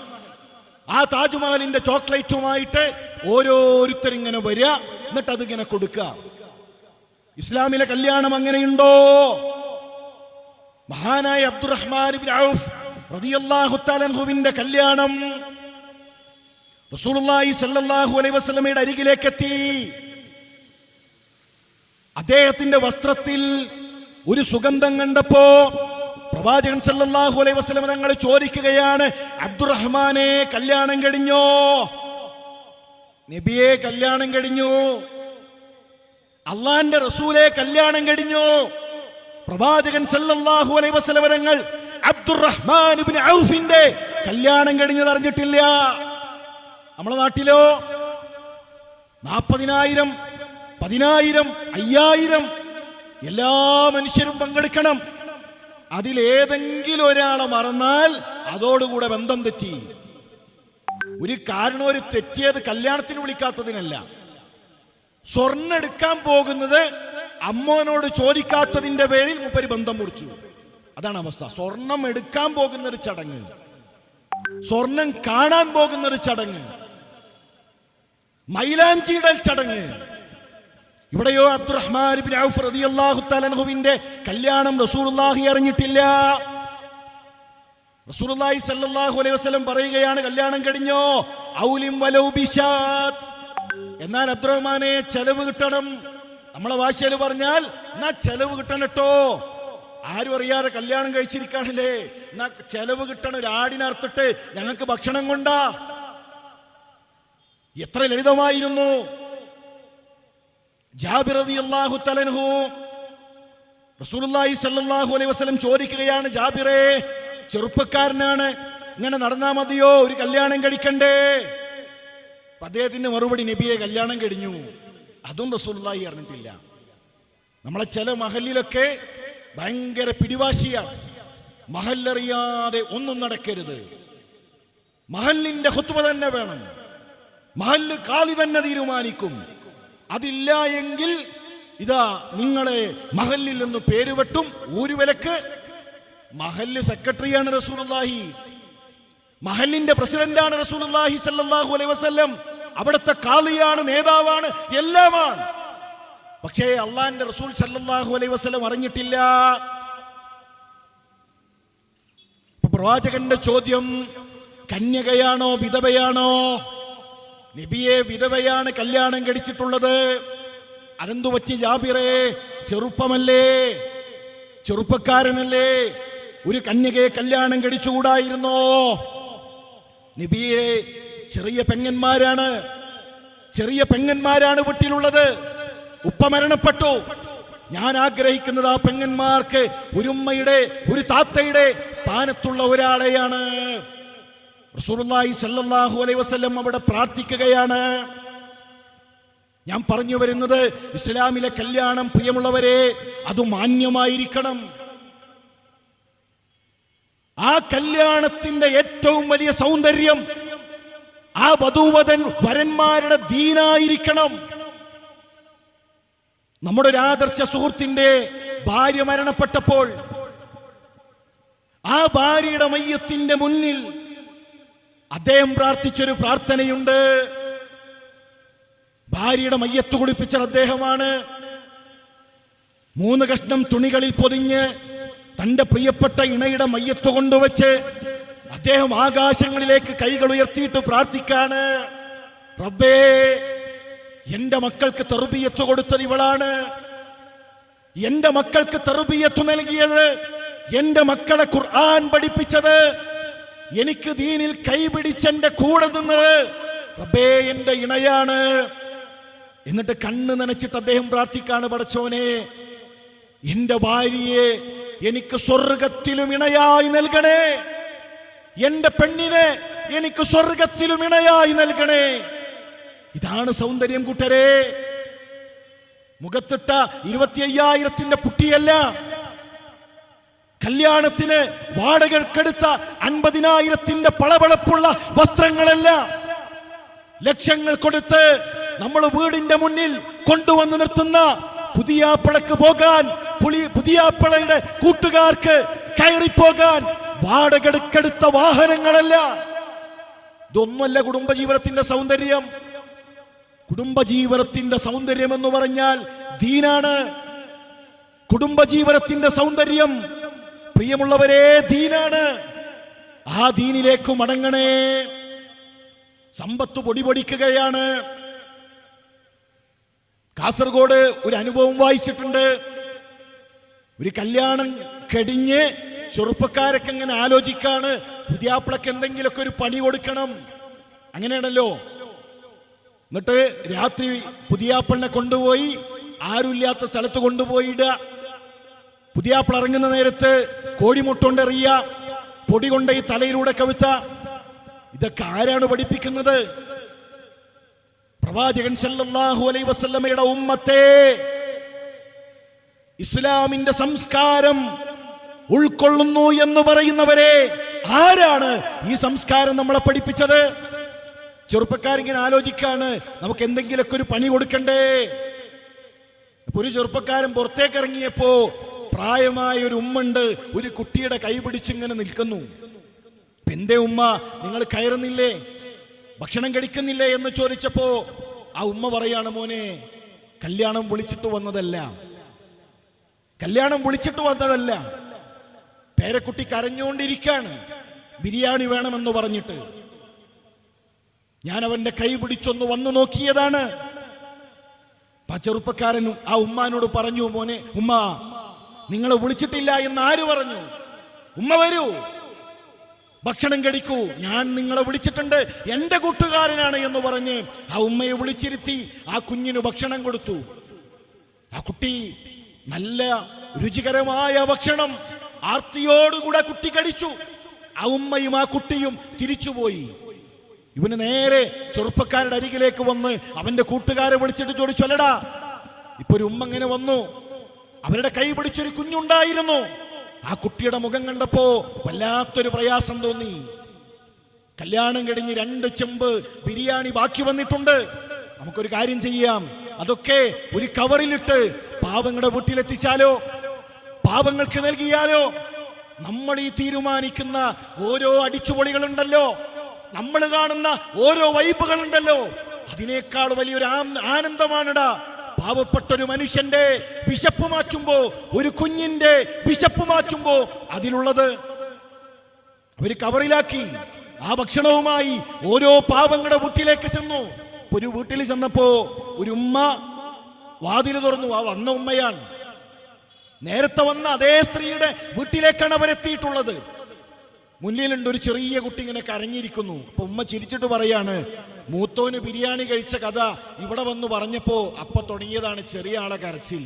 ആ താജ്മഹലിന്റെ ചോക്ലേറ്റുമായിട്ട് ഓരോരുത്തരിങ്ങനെ വരിക, എന്നിട്ട് അതിങ്ങനെ കൊടുക്കുക. ഇസ്ലാമിലെ കല്യാണം അങ്ങനെയുണ്ടോ? മഹാനായ അബ്ദുറഹ്മാൻ ഇബ്നു ഔഫ് റളിയല്ലാഹു തആല അൻഹുവിന്റെ കല്യാണം റസൂലുള്ളാഹി സ്വല്ലല്ലാഹു അലൈഹി വസല്ലമയുടെ അരികിലേക്ക് എത്തി. അദ്ദേഹത്തിന്റെ വസ്ത്രത്തിൽ ഒരു സുഗന്ധം കണ്ടപ്പോ പ്രവാചകൻ സല്ലല്ലാഹു അലൈഹി വസല്ലം തങ്ങൾ ചോദിക്കുകയാണ്, അബ്ദുറഹ്മാനെ കല്യാണം കഴിഞ്ഞോ? നബിയെ കല്യാണം കഴിഞ്ഞു. അള്ളാന്റെ റസൂലെ കല്യാണം കഴിഞ്ഞു. പ്രവാചകൻ സല്ലല്ലാഹു അലൈഹി വസല്ലം തങ്ങൾ അബ്ദുറഹ്മാൻ ഇബ്നു ഔഫിന്റെ കല്യാണം കഴിഞ്ഞത് അറിഞ്ഞിട്ടില്ല. നമ്മുടെ നാട്ടിലോ 40,000, 10,000, 5,000 എല്ലാ മനുഷ്യരും പങ്കെടുക്കണം. അതിലേതെങ്കിലും ഒരാളെ മറന്നാൽ അതോടുകൂടെ ബന്ധം തെറ്റി. ഒരു കാരണം, ഒരു തെറ്റിയത് കല്യാണത്തിന് വിളിക്കാത്തതിനല്ല, സ്വർണ്ണം എടുക്കാൻ പോകുന്നത് അമ്മോനോട് ചോദിക്കാത്തതിന്റെ പേരിൽ മുപ്പര് ബന്ധം മുറിച്ചു. അതാണ് അവസ്ഥ. സ്വർണം എടുക്കാൻ പോകുന്ന ഒരു ചടങ്ങ്, സ്വർണം കാണാൻ പോകുന്ന ഒരു ചടങ്ങ്, മൈലാഞ്ചിയിടൽ ചടങ്ങ്. ഇവിടെയോ അബ്ദുറഹ്മാൻ ഇബ്നു ഔഫ് റളിയല്ലാഹു തആല അൻഹുവിന്റെ കല്യാണം റസൂലുള്ളാഹി അറിഞ്ഞിട്ടില്ല. റസൂലുള്ളാഹി സ്വല്ലല്ലാഹു അലൈഹി വസല്ലം പറയുകയാണ്, കല്യാണം കഴിഞ്ഞോ? ഔലിം വലൗ ബിശാത്ത്. എന്നാൽ അബ്ദുറഹ്മാനെ ചെലവ് കിട്ടണം. നമ്മളെ ഭാഷയിൽ പറഞ്ഞാൽ എന്നാ ചെലവ് കിട്ടണം കേട്ടോ. ആരും അറിയാതെ കല്യാണം കഴിച്ചിരിക്കാണല്ലേ, എന്നാ ചെലവ് കിട്ടണം. ഒരു ആടിനറുത്തിട്ട് ഞങ്ങൾക്ക് ഭക്ഷണം കൊണ്ടാ. എത്ര ലളിതമായിരുന്നു. ജാബിർ റളിയല്ലാഹു തആല അൻഹു റസൂലുള്ളാഹി സ്വല്ലല്ലാഹു അലൈഹി വസല്ലം ചോദിക്കുകയാണ്, ജാബിറേ, ചെറുപ്പക്കാരനാണ്, ഇങ്ങനെ നടന്നാ മതിയോ? ഒരു കല്യാണം കഴിക്കണ്ടേ? അദ്ദേഹത്തിന്റെ മറുപടി, നബിയെ കല്യാണം കഴിഞ്ഞു. അതും റസൂലുള്ളാഹി അറിഞ്ഞിട്ടില്ല. നമ്മളെ ചില മഹലിലൊക്കെ ഭയങ്കര പിടിവാശിയാണ്. മഹല്ലറിയാതെ ഒന്നും നടക്കരുത്. മഹലിന്റെ ഖുത്ബ തന്നെ വേണം. മഹല്ല് ഖാലി തന്നെ തീരുമാനിക്കും. അതില്ല എങ്കിൽ ഇതാ നിങ്ങളെ മഹല്ലിൽ നിന്ന് പേരുവെട്ടും, ഊരുവിലക്ക്. മഹല്ല് സെക്രട്ടറിയാണ് റസൂലുള്ളാഹി, മഹല്ലിന്റെ പ്രസിഡന്റാണ് റസൂലുള്ളാഹി സ്വല്ലല്ലാഹു അലൈഹി വസല്ലം. അവിടുത്തെ ഖാലിയാണ്, നേതാവാണ്, എല്ലാമാണ്. പക്ഷേ അള്ളാന്റെ റസൂൽ സല്ലല്ലാഹു അലൈഹി വസല്ലം അറിഞ്ഞിട്ടില്ല. പ്രവാചകന്റെ ചോദ്യം, കന്യകയാണോ വിധവയാണോ? നബിയെ വിധവയാണ് കല്യാണം കഴിച്ചിട്ടുള്ളത്. അതെന്തു പറ്റി ജാബിറേ? ചെറുപ്പമല്ലേ, ചെറുപ്പക്കാരനല്ലേ, ഒരു കന്യകയെ കല്യാണം കഴിച്ചുകൂടായിരുന്നോ? നബിയെ ചെറിയ പെങ്ങന്മാരാണ് വീട്ടിലുള്ളത്. ഉപ്പ മരണപ്പെട്ടു. ഞാൻ ആഗ്രഹിക്കുന്നത് ആ പെങ്ങന്മാർക്ക് ഒരു ഉമ്മയുടെ ഒരു താത്തയുടെ സ്ഥാനത്തുള്ള ഒരാളെയാണ്. റസൂലുള്ളാഹി സ്വല്ലല്ലാഹു അലൈഹി വസല്ലം അവിടെ പ്രാർത്ഥിക്കുകയാണ്. ഞാൻ പറഞ്ഞു വരുന്നത്, ഇസ്ലാമിലെ കല്യാണം പ്രിയമുള്ളവരെ, അത് മാന്യമായിരിക്കണം. ആ കല്യാണത്തിന്റെ ഏറ്റവും വലിയ സൗന്ദര്യം ആ വധൂവരൻ വരന്മാരുടെ ദീനായിരിക്കണം. നമ്മുടെ ഒരു ആദർശ സുഹൃത്തിന്റെ ഭാര്യ മരണപ്പെട്ടപ്പോൾ ആ ഭാര്യയുടെ മയ്യത്തിന്റെ മുന്നിൽ അദ്ദേഹം പ്രാർത്ഥിച്ചൊരു പ്രാർത്ഥനയുണ്ട്. ഭാര്യയുടെ മയ്യത്ത് കുളിപ്പിച്ച അദ്ദേഹമാണ്. 3 കഷ്ണം തുണികളിൽ പൊതിഞ്ഞ് തന്റെ പ്രിയപ്പെട്ട ഇണയുടെ മയ്യത്ത് കൊണ്ടുവച്ച് അദ്ദേഹം ആകാശങ്ങളിലേക്ക് കൈകൾ ഉയർത്തിയിട്ട് പ്രാർത്ഥിക്കാണ്. റബ്ബേ, എന്റെ മക്കൾക്ക് തർബിയത്ത് കൊടുത്തത് ഇവളാണ്. എന്റെ മക്കൾക്ക് തർബിയത്ത് നൽകിയത്, എന്റെ മക്കളെ ഖുർആൻ പഠിപ്പിച്ചത്, എനിക്ക് ദീനിൽ കൈപിടിച്ചെന്റെ കൂടെ നിന്നത് റബ്ബേ എന്റെ ഇണയാണ്. എന്നിട്ട് കണ്ണ് നനച്ചിട്ട് അദ്ദേഹം പ്രാർത്ഥിക്കാണ്, പടച്ചോനെ, എന്റെ ഭാര്യയെ എനിക്ക് സ്വർഗത്തിലും ഇണയായി നൽകണേ, എന്റെ പെണ്ണിനെ എനിക്ക് സ്വർഗത്തിലും ഇണയായി നൽകണേ. ഇതാണ് സൗന്ദര്യം കൂട്ടരെ. മുഖത്തിട്ട 25,000 പുട്ടിയല്ല, കല്യാണത്തിന് വാടകയ്ക്കെടുത്ത 50,000 പളപളപ്പുള്ള വസ്ത്രങ്ങളല്ല, ലക്ഷങ്ങൾ കൊടുത്ത് നമ്മൾ വീടിന്റെ മുന്നിൽ കൊണ്ടുവന്ന് നിർത്തുന്ന പുതിയാപ്പളക്ക് പോകാൻ, പുതിയാപ്പളയുടെ കൂട്ടുകാർക്ക് കയറിപ്പോകാൻ വാടകയ്ക്കെടുത്ത വാഹനങ്ങളല്ല. ഇതൊന്നുമല്ല കുടുംബജീവിതത്തിന്റെ സൗന്ദര്യം. കുടുംബജീവിതത്തിന്റെ സൗന്ദര്യം എന്ന് പറഞ്ഞാൽ ദീനാണ്. കുടുംബജീവിതത്തിന്റെ സൗന്ദര്യം പ്രിയമുള്ളവരെ ദീനാണ്. ആ ദീനിലേക്ക് മടങ്ങണേ. സമ്പത്ത് പൊടിപൊടിക്കുകയാണ്. കാസർഗോഡ് ഒരു അനുഭവം വായിച്ചിട്ടുണ്ട്. ഒരു കല്യാണം കഴിഞ്ഞ് ചെറുപ്പക്കാരൊക്കെ ഇങ്ങനെ ആലോചിക്കാണ്, പുതിയാപ്പിളക്ക് എന്തെങ്കിലുമൊക്കെ ഒരു പണി കൊടുക്കണം, അങ്ങനെയാണല്ലോ. എന്നിട്ട് രാത്രി പുതിയാപ്പിളിനെ കൊണ്ടുപോയി ആരുമില്ലാത്ത സ്ഥലത്ത് കൊണ്ടുപോയിടുക. പുതിയാപ്പിള ഇറങ്ങുന്ന നേരത്ത് കോഴിമുട്ട എറിയ, പൊടി കൊണ്ട് ഈ തലയിലൂടെ കവിത്ത. ഇതൊക്കെ ആരാണ് പഠിപ്പിക്കുന്നത്? പ്രവാചകൻ സല്ലല്ലാഹു അലൈഹി വസല്ലമയുടെ ഉമ്മത്തെ, ഇസ്ലാമിന്റെ സംസ്കാരം ഉൾക്കൊള്ളുന്നു എന്ന് പറയുന്നവരെ, ആരാണ് ഈ സംസ്കാരം നമ്മളെ പഠിപ്പിച്ചത്? ചെറുപ്പക്കാരിങ്ങനെ ആലോചിക്കാണ്, നമുക്ക് എന്തെങ്കിലുമൊക്കെ ഒരു പണി കൊടുക്കണ്ടേ. ഒരു ചെറുപ്പക്കാരൻ പുറത്തേക്ക് ഇറങ്ങിയപ്പോ പ്രായമായ ഒരു ഉമ്മുണ്ട്, ഒരു കുട്ടിയുടെ കൈ പിടിച്ചിങ്ങനെ നിൽക്കുന്നു. എന്തേ ഉമ്മ, നിങ്ങൾ കയറുന്നില്ലേ, ഭക്ഷണം കഴിക്കുന്നില്ലേ എന്ന് ചോദിച്ചപ്പോ ആ ഉമ്മ പറയാണ്, മോനെ, കല്യാണം വിളിച്ചിട്ട് വന്നതല്ല, കല്യാണം വിളിച്ചിട്ട് വന്നതല്ല. പേരക്കുട്ടി കരഞ്ഞുകൊണ്ടിരിക്കാണ്, ബിരിയാണി വേണമെന്ന് പറഞ്ഞിട്ട്. ഞാൻ അവന്റെ കൈ പിടിച്ചൊന്ന് വന്നു നോക്കിയതാണ്. ആ ചെറുപ്പക്കാരൻ ആ ഉമ്മാനോട് പറഞ്ഞു, മോനെ, ഉമ്മ, നിങ്ങളെ വിളിച്ചിട്ടില്ല എന്ന് ആര് പറഞ്ഞു? ഉമ്മ വരൂ, ഭക്ഷണം കഴിക്കൂ, ഞാൻ നിങ്ങളെ വിളിച്ചിട്ടുണ്ട്, എന്റെ കൂട്ടുകാരനാണ് എന്ന് പറഞ്ഞ് ആ ഉമ്മയെ വിളിച്ചിരുത്തി ആ കുഞ്ഞിന് ഭക്ഷണം കൊടുത്തു. ആ കുട്ടി നല്ല രുചികരമായ ഭക്ഷണം ആർത്തിയോടുകൂടെ കുട്ടി കഴിച്ചു. ആ ഉമ്മയും ആ കുട്ടിയും തിരിച്ചുപോയി. ഇവന് നേരെ ചെറുപ്പക്കാരുടെ അരികിലേക്ക് വന്ന് അവന്റെ കൂട്ടുകാരെ വിളിച്ചിട്ട് ചോദിച്ചു, അല്ലടാ, ഇപ്പൊ ഒരു ഉമ്മ ഇങ്ങനെ വന്നു, അവരുടെ കൈ പിടിച്ചൊരു കുഞ്ഞുണ്ടായിരുന്നു. ആ കുട്ടിയുടെ മുഖം കണ്ടപ്പോ വല്ലാത്തൊരു പ്രയാസം തോന്നി. കല്യാണം കഴിഞ്ഞ് 2 ചെമ്പ് ബിരിയാണി ബാക്കി വന്നിട്ടുണ്ട്, നമുക്കൊരു കാര്യം ചെയ്യാം, അതൊക്കെ ഒരു കവറിലിട്ട് പാവങ്ങളുടെ വീട്ടിലെത്തിച്ചാലോ, പാവങ്ങൾക്ക് നൽകിയാലോ? നമ്മൾ ഈ തീരുമാനിക്കുന്ന ഓരോ അടിച്ചുപൊളികളുണ്ടല്ലോ, നമ്മൾ കാണുന്ന ഓരോ വൈബുകളുണ്ടല്ലോ, അതിനേക്കാൾ വലിയൊരു ആനന്ദമാണിടാ പാവപ്പെട്ടൊരു മനുഷ്യന്റെ വിശപ്പ് മാറ്റുമ്പോ, ഒരു കുഞ്ഞിന്റെ വിശപ്പ് മാറ്റുമ്പോ അതിലുള്ളത്. അവര് കവറിലാക്കി ആ ഭക്ഷണവുമായി ഓരോ പാവങ്ങളുടെ വീട്ടിലേക്ക് ചെന്നു. ഒരു വീട്ടിൽ ചെന്നപ്പോ ഒരു ഉമ്മ വാതിൽ തുറന്നു. ആ വന്ന ഉമ്മയാണ്. നേരത്തെ വന്ന അതേ സ്ത്രീയുടെ വീട്ടിലേക്കാണ് അവരെത്തിയിട്ടുള്ളത്. മുന്നിലുണ്ട് ഒരു ചെറിയ കുട്ടി ഇങ്ങനെ കരഞ്ഞിരിക്കുന്നു. അപ്പൊ ഉമ്മ ചിരിച്ചിട്ട് പറയാണ്, മൂത്തോന് ബിരിയാണി കഴിച്ച കഥ ഇവിടെ വന്ന് പറഞ്ഞപ്പോ അപ്പൊ തുടങ്ങിയതാണ് ചെറിയ ആളെ കരച്ചിൽ.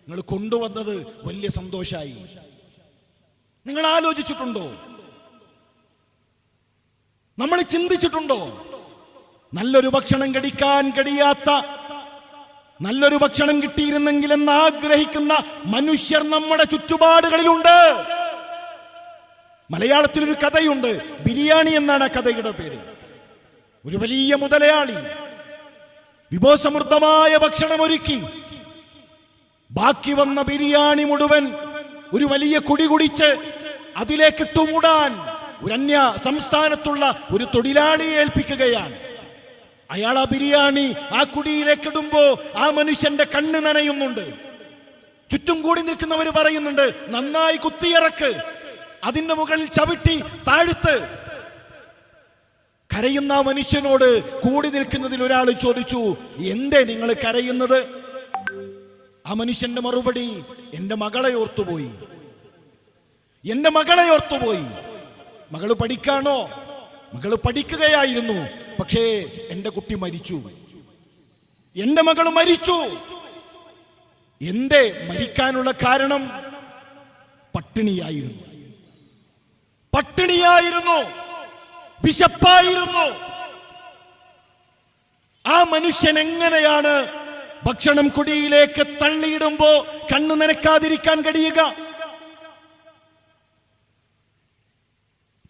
നിങ്ങൾ കൊണ്ടുവന്നത് വലിയ സന്തോഷായി. നിങ്ങൾ ആലോചിച്ചിട്ടുണ്ടോ? നമ്മൾ ചിന്തിച്ചിട്ടുണ്ടോ? നല്ലൊരു ഭക്ഷണം കഴിക്കാൻ കഴിയാത്ത, നല്ലൊരു ഭക്ഷണം കിട്ടിയിരുന്നെങ്കിൽ എന്ന് ആഗ്രഹിക്കുന്ന മനുഷ്യർ നമ്മുടെ ചുറ്റുപാടുകളിലുണ്ട്. മലയാളത്തിലൊരു കഥയുണ്ട്, ബിരിയാണി എന്നാണ് ആ കഥയുടെ പേര്. ഒരു വലിയ മുതലയാളി വിഭവസമൃദ്ധമായ ഭക്ഷണം ഒരുക്കി ബാക്കി വന്ന ബിരിയാണി മുഴുവൻ ഒരു വലിയ കുടി കുടിച്ച് അതിലേക്ക് ഇട്ടുമൂടാൻ ഒരു അന്യ സംസ്ഥാനത്തുള്ള ഒരു തൊഴിലാളിയെ ഏൽപ്പിക്കുകയാണ്. അയാൾ ആ ബിരിയാണി ആ കുടിയിലേക്ക് ഇടുമ്പോ ആ മനുഷ്യന്റെ കണ്ണ് നനയുന്നുണ്ട്. ചുറ്റും കൂടി നിൽക്കുന്നവർ പറയുന്നുണ്ട്, നന്നായി കുത്തിയിറക്ക്, അതിന്റെ മുകളിൽ ചവിട്ടി താഴ്ത്ത്. കരയുന്ന മനുഷ്യനോട് കൂടി നിൽക്കുന്നതിൽ ഒരാൾ ചോദിച്ചു, എന്തേ നിങ്ങൾ കരയുന്നത്? ആ മനുഷ്യന്റെ മറുപടി, എന്റെ മകളെ ഓർത്തുപോയി, എന്റെ മകളെ ഓർത്തുപോയി. മകള് പഠിക്കാണോ? മകള് പഠിക്കുകയായിരുന്നു, പക്ഷേ എന്റെ കുട്ടി മരിച്ചു, എന്റെ മകള് മരിച്ചു. എന്തേ മരിക്കാനുള്ള കാരണം? പട്ടിണിയായിരുന്നു, പട്ടിണിയായിരുന്നു, വിശപ്പായിരുന്നു. ആ മനുഷ്യൻ എങ്ങനെയാണ് ഭക്ഷണം കുടിയിലേക്ക് തള്ളിയിടുമ്പോ കണ്ണു നനക്കാതിരിക്കാൻ കഴിയുക?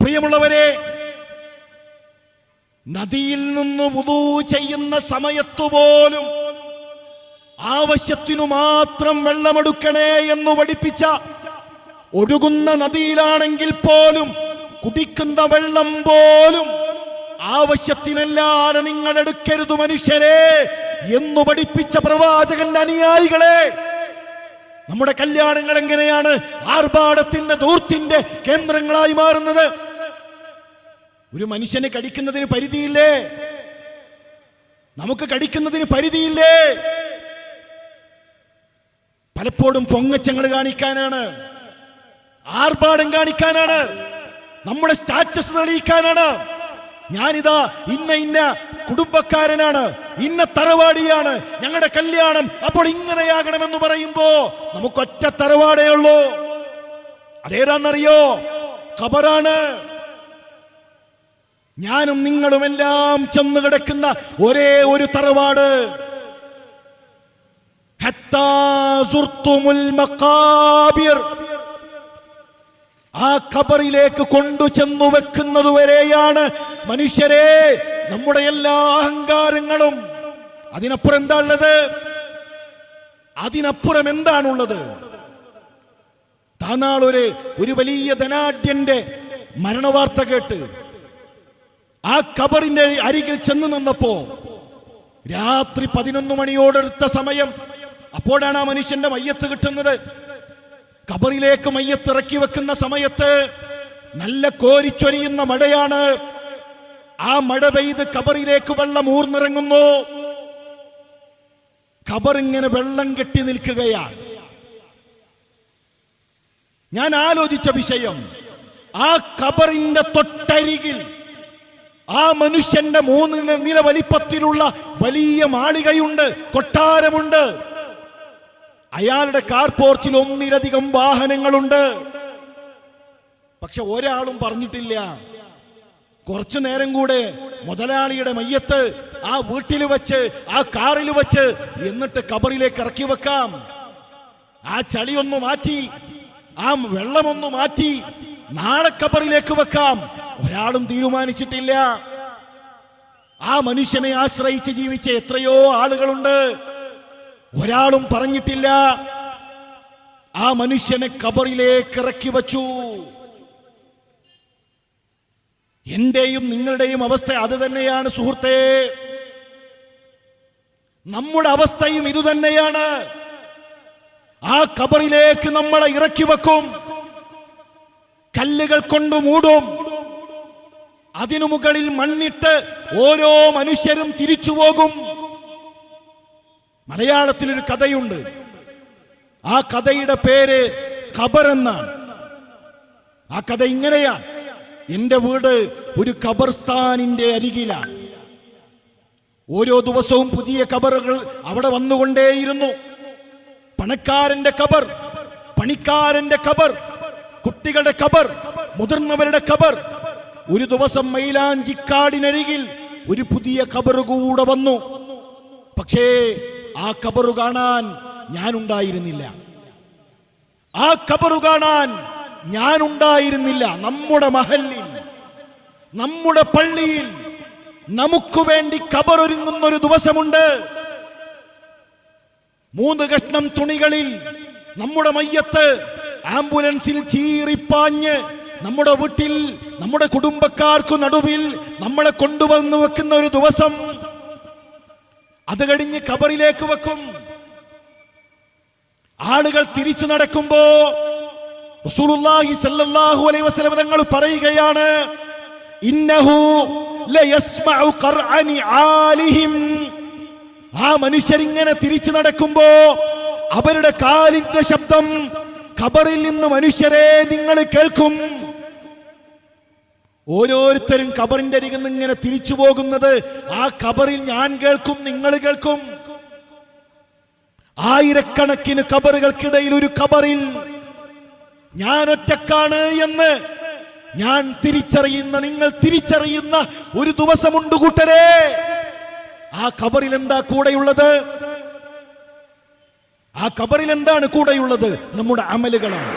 പ്രിയമുള്ളവരെ, നദിയിൽ നിന്ന് വുളൂ ചെയ്യുന്ന സമയത്തു പോലും ആവശ്യത്തിനു മാത്രം വെള്ളമെടുക്കണേ എന്ന് പഠിപ്പിച്ച, ഒഴുകുന്ന നദിയിലാണെങ്കിൽ പോലും കുടിക്കുന്ന വെള്ളം പോലും ആവശ്യത്തിനല്ലാതെ നിങ്ങൾ എടുക്കരുത് മനുഷ്യരെ എന്ന് പഠിപ്പിച്ച പ്രവാചകന്റെ അനുയായികളെ, നമ്മുടെ കല്യാണങ്ങൾ എങ്ങനെയാണ് ആർഭാടത്തിന്റെ ധൂർത്തിന്റെ കേന്ദ്രങ്ങളായി മാറുന്നത്? ഒരു മനുഷ്യന് കടിക്കുന്നതിന് പരിധിയില്ലേ? നമുക്ക് കടിക്കുന്നതിന് പരിധിയില്ലേ? പലപ്പോഴും പൊങ്ങച്ചങ്ങൾ കാണിക്കാനാണ്, ആർഭാടം കാണിക്കാനാണ്, നമ്മുടെ സ്റ്റാറ്റസ് തെളിയിക്കാനാണ്. ഞാനിതാ ഇന്ന ഇന്ന കുടുംബക്കാരനാണ്, ഇന്ന തറവാടിയാണ്, ഞങ്ങളുടെ കല്യാണം അപ്പോൾ ഇങ്ങനെയാകണമെന്ന് പറയുമ്പോ നമുക്കൊറ്റ തറവാടേ ഉള്ളൂ. അതേതാണെന്നറിയോ? ഖബറാണ്. ഞാനും നിങ്ങളുമെല്ലാം ചെന്ന് കിടക്കുന്ന ഒരേ ഒരു തറവാട്. ഹത്താ സുർത്തുമുൽ മഖാബിർ, ആ ഖബറിലേക്ക് കൊണ്ടു ചെന്നു വെക്കുന്നതുവരെയാണ് മനുഷ്യരെ നമ്മുടെ എല്ലാ അഹങ്കാരങ്ങളും. അതിനപ്പുറം എന്താ ഉള്ളത്? അതിനപ്പുറം എന്താണുള്ളത്? താനാൾ ഒരു വലിയ ധനാഢ്യന്റെ മരണവാർത്ത കേട്ട് ആ ഖബറിന്റെ അരികിൽ ചെന്ന് നിന്നപ്പോ രാത്രി 11 മണിയോടടുത്ത സമയം. അപ്പോഴാണ് ആ മനുഷ്യന്റെ മയ്യത്ത് കിട്ടുന്നത്. ഖബറിലേക്ക് മയ്യത്ത് ഇറക്കി വെക്കുന്ന സമയത്ത് നല്ല കോരിച്ചൊരിയുന്ന മഴയാണ്. ആ മഴ പെയ്ത് ഖബറിലേക്ക് വെള്ളം ഊർന്നിറങ്ങുന്നു. ഖബർ ഇങ്ങനെ വെള്ളം കെട്ടി നിൽക്കുകയാണ്. ഞാൻ ആലോചിച്ച വിഷയം, ആ ഖബറിന്റെ തൊട്ടരികിൽ ആ മനുഷ്യന്റെ 3 നില വലിപ്പത്തിലുള്ള വലിയ മാളികയുണ്ട്, കൊട്ടാരമുണ്ട്. അയാളുടെ കാർ പോർച്ചിൽ 1-ലധികം വാഹനങ്ങളുണ്ട്. പക്ഷെ ഒരാളും പറഞ്ഞിട്ടില്ല, കുറച്ചു നേരം കൂടെ മുതലാളിയുടെ മയ്യത്ത് ആ വീട്ടിൽ വെച്ച്, ആ കാറിൽ വെച്ച്, എന്നിട്ട് ഖബറിലേക്ക് ഇറക്കി വെക്കാം. ആ ചളിയൊന്നു മാറ്റി, ആ വെള്ളമൊന്നു മാറ്റി, നാളെ ഖബറിലേക്ക് വെക്കാം. ഒരാളും തീരുമാനിച്ചിട്ടില്ല. ആ മനുഷ്യനെ ആശ്രയിച്ച് ജീവിച്ച എത്രയോ ആളുകളുണ്ട്, ഒരാളും പറഞ്ഞിട്ടില്ല. ആ മനുഷ്യനെ ഖബറിലേക്ക് ഇറക്കി വച്ചു. എന്റെയും നിങ്ങളുടെയും അവസ്ഥ അത് തന്നെയാണ് സുഹൃത്തേ. നമ്മുടെ അവസ്ഥയും ഇതുതന്നെയാണ്. ആ ഖബറിലേക്ക് നമ്മളെ ഇറക്കി വെക്കും, കല്ലുകൾ കൊണ്ട് മൂടും, അതിനു മുകളിൽ മണ്ണിട്ട് ഓരോ മനുഷ്യരും തിരിച്ചു പോകും. മലയാളത്തിലൊരു കഥയുണ്ട്. ആ കഥയുടെ പേര് ഖബർ എന്നാണ്. ആ കഥ ഇങ്ങനെയാണ്. എന്റെ വീട് ഒരു ഖബർസ്ഥാനിന്റെ അരികിലാണ്. ഓരോ ദിവസവും പുതിയ ഖബറുകൾ അവിടെ വന്നുകൊണ്ടേയിരുന്നു. പണക്കാരന്റെ ഖബർ, പണിക്കാരന്റെ ഖബർ, കുട്ടികളുടെ ഖബർ, മുതിർന്നവരുടെ ഖബർ. ഒരു ദിവസം മൈലാഞ്ചിക്കാടിനരികിൽ ഒരു പുതിയ ഖബർ കൂടെ വന്നു. പക്ഷേ ആ ഖബർ കാണാൻ ഞാനുണ്ടായിരുന്നില്ല. ആ ഖബർ കാണാൻ ഞാനുണ്ടായിരുന്നില്ല. നമ്മുടെ മഹല്ലിൽ, നമ്മുടെ പള്ളിയിൽ നമുക്ക് വേണ്ടി ഖബർ ഒരുങ്ങുന്ന ഒരു ദിവസമുണ്ട്. 3 കഷ്ണം തുണികളിൽ നമ്മുടെ മയ്യത്ത് ആംബുലൻസിൽ ചീറിപ്പാഞ്ഞ് നമ്മുടെ വീട്ടിൽ നമ്മുടെ കുടുംബക്കാർക്കു നടുവിൽ നമ്മളെ കൊണ്ടുവന്നു വെക്കുന്ന ഒരു ദിവസം. അത് കഴിഞ്ഞ് ഖബറിലേക്ക് വെക്കും. ആളുകൾ തിരിച്ചു നടക്കുമ്പോ റസൂലുള്ളാഹി സ്വല്ലല്ലാഹു അലൈഹി വസല്ലം തങ്ങൾ പറയുകയാണ്, ഇന്നഹു ലയസ്മഉ ഖർഅനി ആലിഹിം. ആ മനുഷ്യരിങ്ങനെ തിരിച്ചു നടക്കുമ്പോ അവരുടെ കാലിന്റെ ശബ്ദം ഖബറിൽ നിന്ന് മനുഷ്യരെ നിങ്ങൾ കേൾക്കും. ഓരോരുത്തരും ഖബറിന്റെ അരികിൽ നിന്ന് ഇങ്ങനെ തിരിച്ചു പോകുന്നത് ആ ഖബറിൽ ഞാൻ കേൾക്കും, നിങ്ങൾ കേൾക്കും. ആയിരക്കണക്കിന് ഖബറുകൾക്കിടയിൽ ഒരു ഖബറിൽ ഞാൻ ഒറ്റക്കാണ് എന്ന് ഞാൻ തിരിച്ചറിയുന്ന, നിങ്ങൾ തിരിച്ചറിയുന്ന ഒരു ദിവസമുണ്ട് കൂട്ടരെ. ആ ഖബറിൽ എന്താ കൂടെയുള്ളത്? ആ ഖബറിൽ എന്താണ് കൂടെയുള്ളത്? നമ്മുടെ അമലുകളാണ്.